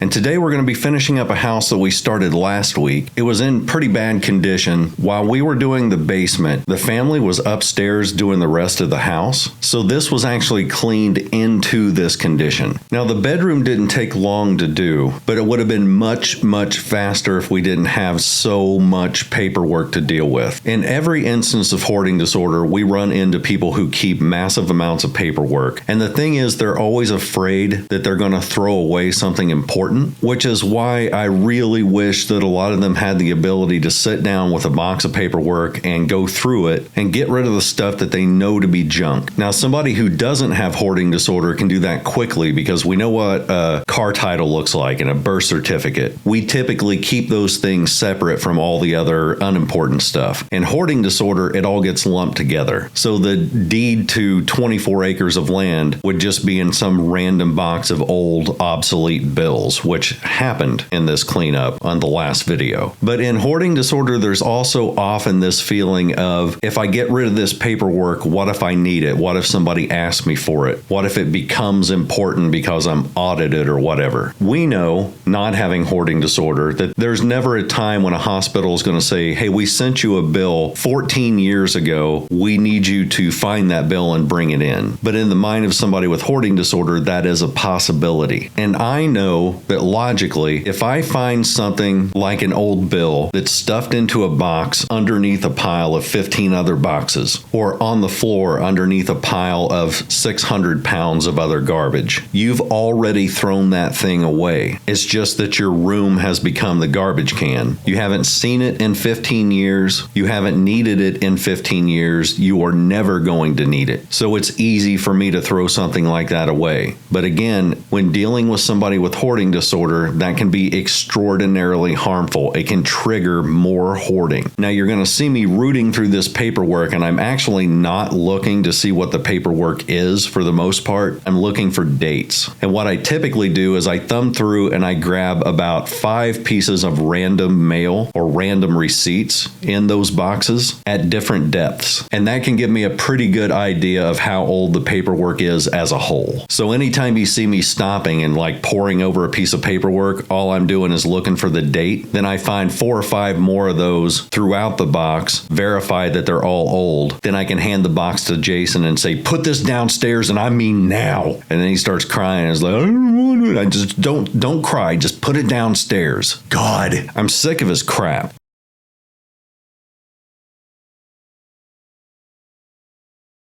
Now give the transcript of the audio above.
And today we're going to be finishing up a house that we started last week. It was in pretty bad condition. While we were doing the basement, the family was upstairs doing the rest of the house. So this was actually cleaned into this condition. Now the bedroom didn't take long to do, but it would have been much, much faster if we didn't have so much paperwork to deal with. In every instance of hoarding disorder, we run into people who keep massive amounts of paperwork. And the thing is, they're always afraid that they're going to throw away something important, which is why I really wish that a lot of them had the ability to sit down with a box of paperwork and go through it and get rid of the stuff that they know to be junk. Now, somebody who doesn't have hoarding disorder can do that quickly because we know what a car title looks like and a birth certificate. We typically keep those things separate from all the other unimportant stuff. In hoarding disorder, it all gets lumped together. So the deed to 24 acres of land would just be in some random box of old, obsolete bills, which happened in this cleanup on the last video. But in hoarding disorder, there's also often this feeling of, if I get rid of this paperwork, what if I need it? What if somebody asks me for it? What if it becomes important because I'm audited or whatever? We know, not having hoarding disorder, that there's never a time when a hospital is going to say, hey, we sent you a bill 14 years ago. We need you to find that bill and bring it in. But in the mind of somebody with hoarding disorder, that is a possibility. And I know that logically, if I find something like an old bill that's stuffed into a box underneath a pile of 15 other boxes, or on the floor underneath a pile of 600 pounds of other garbage, you've already thrown that thing away. It's just that your room has become the garbage can. You haven't seen it in 15 years. You haven't needed it in 15 years. You are never going to need it. So it's easy for me to throw something like that away. But again, when dealing with somebody with hoarding disorder, that can be extraordinarily harmful. It can trigger more hoarding. Now you're going to see me rooting through this paperwork, and I'm actually not looking to see what the paperwork is for the most part. I'm looking for dates. And what I typically do is I thumb through and I grab about 5 pieces of random mail or random receipts in those boxes at different depths. And that can give me a pretty good idea of how old the paperwork is as a whole. So anytime you see me stopping and like poring over a piece of paperwork, all I'm doing is looking for the date. Then I find 4 or 5 more of those throughout the box, verify that they're all old. Then I can hand the box to Jason and say, put this downstairs, and I mean now. And then he starts crying. It's like, I just don't cry. Just put it downstairs. God, I'm sick of his crap.